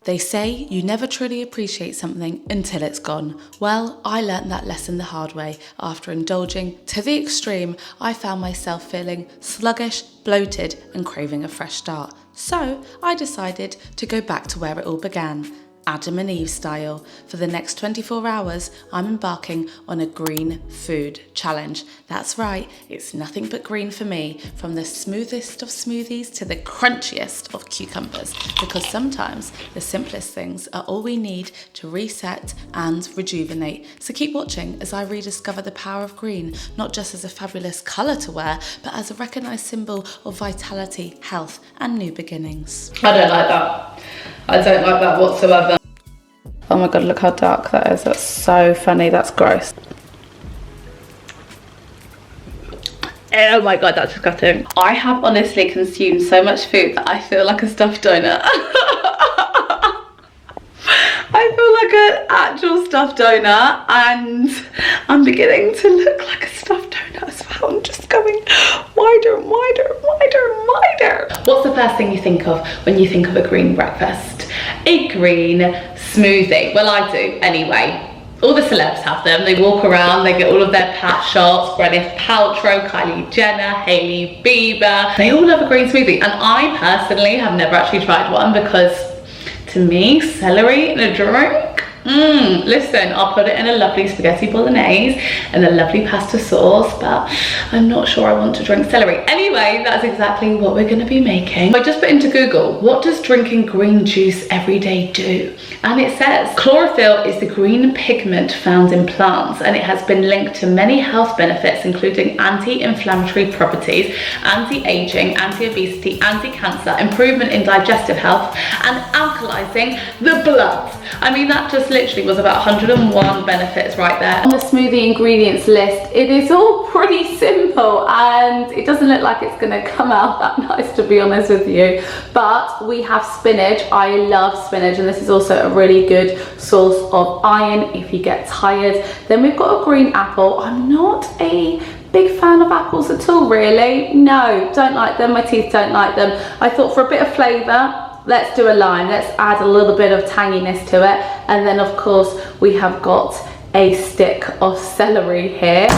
They say you never truly appreciate something until it's gone. Well, I learnt that lesson the hard way. After indulging to the extreme, I found myself feeling sluggish, bloated, and craving a fresh start. So I decided to go back to where it all began. Adam and Eve style. For the next 24 hours, I'm embarking on a green food challenge. That's right, it's nothing but green for me, from the smoothest of smoothies to the crunchiest of cucumbers, because sometimes the simplest things are all we need to reset and rejuvenate. So keep watching as I rediscover the power of green, not just as a fabulous colour to wear, but as a recognised symbol of vitality, health, and new beginnings. I don't like that. I don't like that whatsoever. Oh my god, look how dark that is. That's so funny. That's gross. Oh my god, that's disgusting. I have honestly consumed so much food that I feel like a stuffed donut. I feel like an actual stuffed donut, and I'm beginning to look like a stuffed donut as well. I'm just going wider and wider and wider and wider. What's the first thing you think of when you think of a green breakfast? A green smoothie. Well, I do anyway. All the celebs have them. They walk around, they get all of their pat shots. Gwyneth Paltrow, Kylie Jenner, Hailey Bieber. They all love a green smoothie, and I personally have never actually tried one because to me, celery in a drink, listen, I'll put it in a lovely spaghetti bolognese and a lovely pasta sauce, but I'm not sure I want to drink celery. Anyway, that's exactly what we're going to be making. I just put into Google, what does drinking green juice every day do? And it says, chlorophyll is the green pigment found in plants, and it has been linked to many health benefits, including anti-inflammatory properties, anti-aging, anti-obesity, anti-cancer, improvement in digestive health, and alkalizing the blood. I mean, that just literally was about 101 benefits right there. On the smoothie ingredients list, it is all pretty simple, and it doesn't look like it's gonna come out that nice, to be honest with you. But we have spinach. I love spinach, and this is also a really good source of iron if you get tired. Then we've got a green apple. I'm not a big fan of apples at all, really. No, don't like them. My teeth don't like them. I thought for a bit of flavour, let's do a lime. Let's add a little bit of tanginess to it. And then of course we have got a stick of celery here.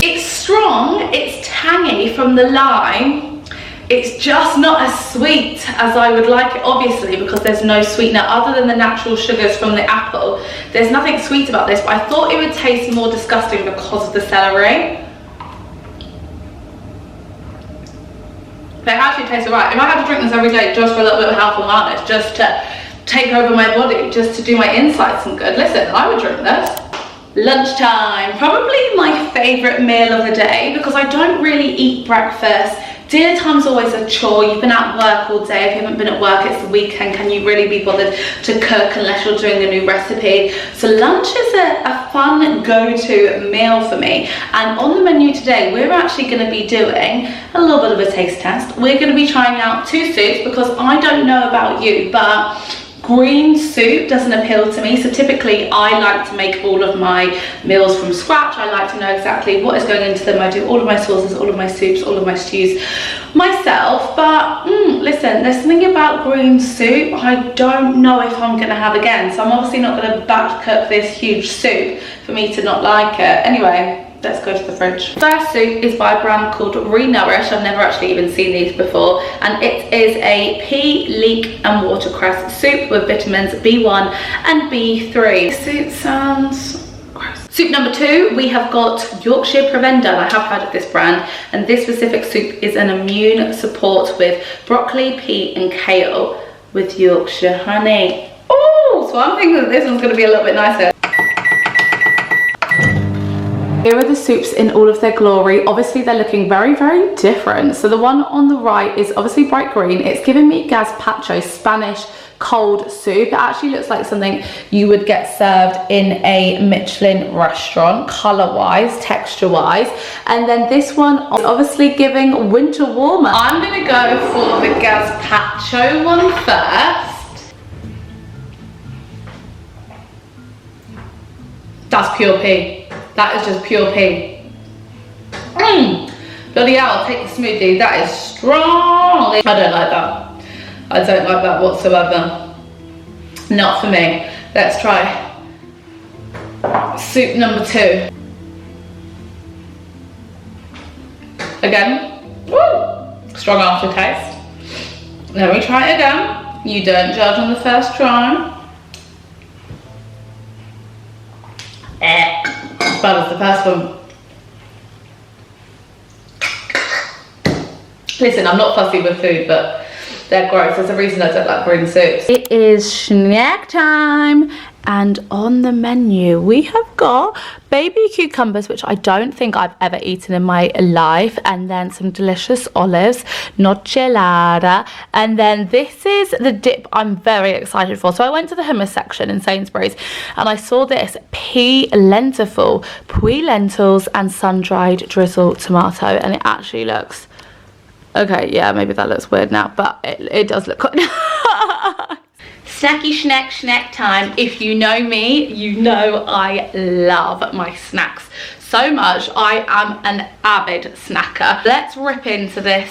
It's strong, it's tangy from the lime. It's just not as sweet as I would like it, obviously, because there's no sweetener other than the natural sugars from the apple. There's nothing sweet about this, but I thought it would taste more disgusting because of the celery. But it actually tastes alright. If I had to drink this every day just for a little bit of health and wellness, just to take over my body, just to do my insides some good, listen, I would drink this. Lunchtime, probably my favourite meal of the day, because I don't really eat breakfast. Dinner time's always a chore. You've been at work all day. If you haven't been at work, it's the weekend. Can you really be bothered to cook unless you're doing a new recipe? So lunch is a fun go-to meal for me. And on the menu today, we're actually going to be doing a little bit of a taste test. We're going to be trying out two soups, because I don't know about you, but green soup doesn't appeal to me. So typically I like to make all of my meals from scratch. I like to know exactly what is going into them. I do all of my sauces, all of my soups, all of my stews myself. But listen, there's something about green soup I don't know if I'm gonna have again. So I'm obviously not gonna batch cook this huge soup for me to not like it. Anyway, let's go to the fridge. First soup is by a brand called Renourish. I've never actually even seen these before, and it is a pea, leek and watercress soup with vitamins B1 and B3. This soup sounds gross. Soup number two, we have got Yorkshire Provender. I have heard of this brand, and this specific soup is an immune support with broccoli, pea and kale with Yorkshire honey. Oh, so I'm thinking that this one's going to be a little bit nicer. Here are the soups in all of their glory. Obviously they're looking very, very different. So the one on the right is obviously bright green. It's giving me gazpacho, Spanish cold soup. It actually looks like something you would get served in a Michelin restaurant, color wise, texture wise. And then this one is obviously giving winter warmer. I'm gonna go for the gazpacho one first. That's pure pea. That is just pure pea. Bloody hell, I'll take the smoothie. That is strong. I don't like that. I don't like that whatsoever. Not for me. Let's try soup number 2. Again, woo, strong aftertaste. Let me try it again. You don't judge on the first try. As bad as the first one. Listen, I'm not fussy with food, but they're gross. There's a reason I don't like green soups. It is snack time, and on the menu we have got baby cucumbers, which I don't think I've ever eaten in my life, and then some delicious olives, nocellara, and then this is the dip I'm very excited for. So I went to the hummus section in Sainsbury's and I saw this pea lentiful, pui lentils and sun-dried drizzle tomato, and it actually looks okay. Yeah, maybe that looks weird now, but it does look good. Snacky snack time. If you know me, you know I love my snacks so much. I am an avid snacker. Let's rip into this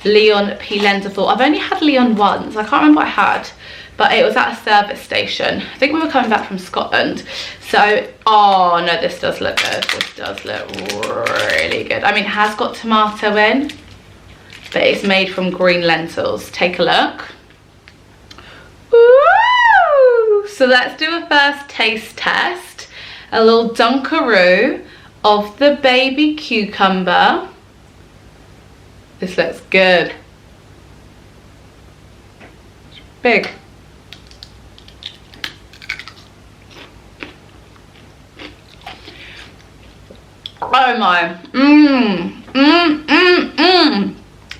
Leon pea lentiful. I've only had Leon once. I can't remember what I had, but it was at a service station. I think we were coming back from Scotland. So, oh no, this does look good. This does look really good. I mean, it has got tomato in, but it's made from green lentils. Take a look. Ooh. So let's do a first taste test. A little dunkaroo of the baby cucumber. This looks good. It's big. Oh my.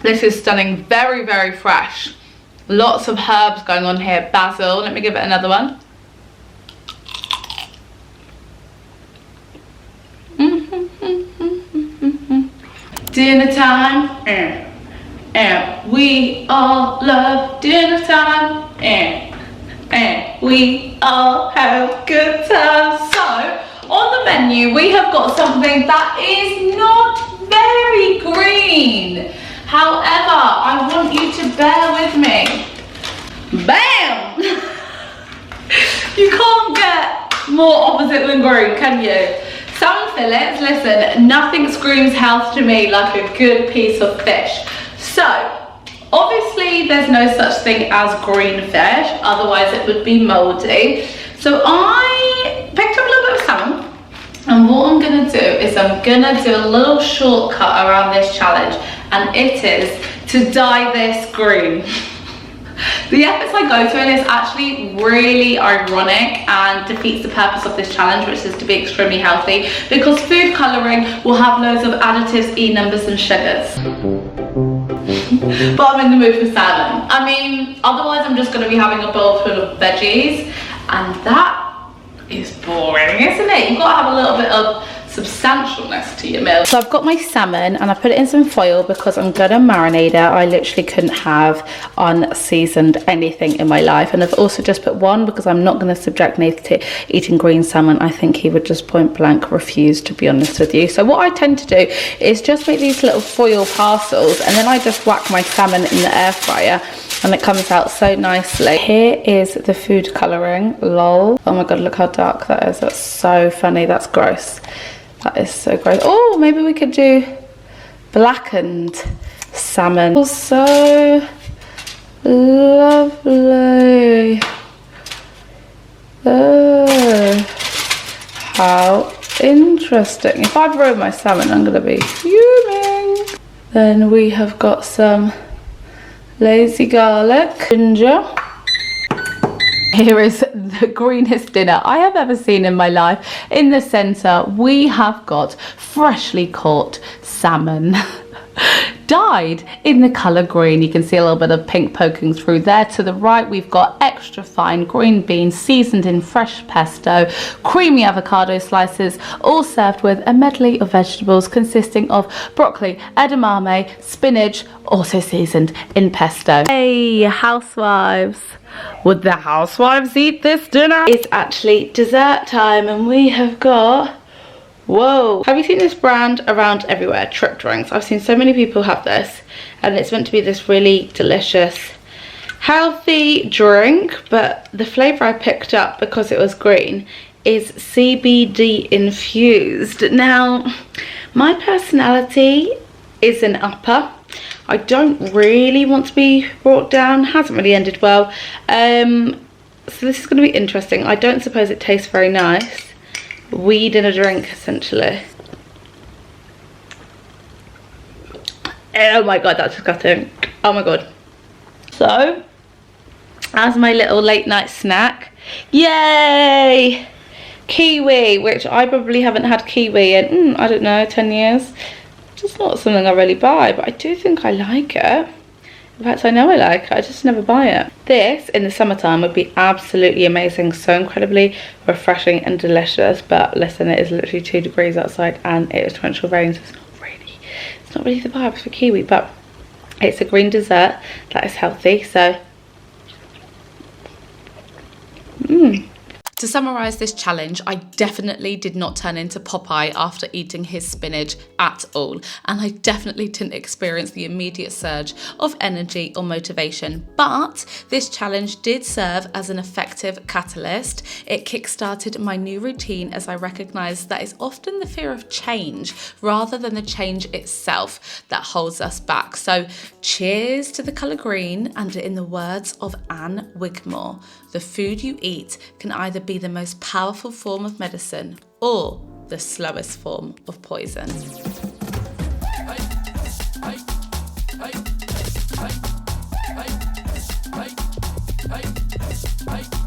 This is stunning. Very, very fresh. Lots of herbs going on here. Basil. Let me give it another one. Dinner time. We all love dinner time. We all have good times. So, on the menu, we have got something that is not very green. However, I want you to bear with me. Bam! You can't get more opposite than green, can you? Salmon fillets, listen, nothing screams health to me like a good piece of fish. So, obviously there's no such thing as green fish, otherwise it would be mouldy. So I picked up a little bit of salmon, and what I'm gonna do is I'm gonna do a little shortcut around this challenge, and it is to dye this green. The efforts I go to, and it's actually really ironic and defeats the purpose of this challenge, which is to be extremely healthy, because food colouring will have loads of additives, E-numbers and sugars. But I'm in the mood for salmon. I mean, otherwise I'm just going to be having a bowl full of veggies, and that is boring, isn't it? You've got to have a little bit of substantialness to your meal. So I've got my salmon and I put it in some foil because I'm gonna marinate it. I literally couldn't have unseasoned anything in my life, and I've also just put one because I'm not going to subject Nathan to eating green salmon. I think he would just point blank refuse, to be honest with you. So what I tend to do is just make these little foil parcels, and then I just whack my salmon in the air fryer and it comes out so nicely. Here is the food colouring, lol. Oh my god, look how dark that is. That's so funny. That's gross. That is so gross. Oh, maybe we could do blackened salmon. Oh, so lovely. Oh, how interesting. If I've ruined my salmon, I'm gonna be fuming. Then we have got some lazy garlic, ginger. Here is the greenest dinner I have ever seen in my life. In the centre, we have got freshly caught salmon. dyed in the colour green. You can see a little bit of pink poking through there. To the right, we've got extra fine green beans seasoned in fresh pesto, creamy avocado slices, all served with a medley of vegetables consisting of broccoli, edamame, spinach, also seasoned in pesto. Hey, housewives. Would the housewives eat this dinner? It's actually dessert time and we have got... Whoa. Have you seen this brand around everywhere? Trip Drinks. I've seen so many people have this and it's meant to be this really delicious, healthy drink, but the flavour I picked up because it was green is CBD infused. Now, my personality is an upper. I don't really want to be brought down. Hasn't really ended well. So this is going to be interesting. I don't suppose it tastes very nice. Weed in a drink, essentially. Oh my god, that's disgusting. Oh my god. So, as my little late night snack, yay! Kiwi, which I probably haven't had kiwi in, I don't know, 10 years. Just not something I really buy, but I do think I like it. In fact, I know I like it, I just never buy it. This, in the summertime, would be absolutely amazing. So incredibly refreshing and delicious. But listen, it is literally 2 degrees outside and it is torrential rain, so it's not really the vibes for kiwi. But it's a green dessert that is healthy, so... To summarise this challenge, I definitely did not turn into Popeye after eating his spinach at all. And I definitely didn't experience the immediate surge of energy or motivation. But this challenge did serve as an effective catalyst. It kickstarted my new routine as I recognised that it's often the fear of change rather than the change itself that holds us back. So cheers to the colour green, and in the words of Anne Wigmore, the food you eat can either be the most powerful form of medicine or the slowest form of poison. Hey.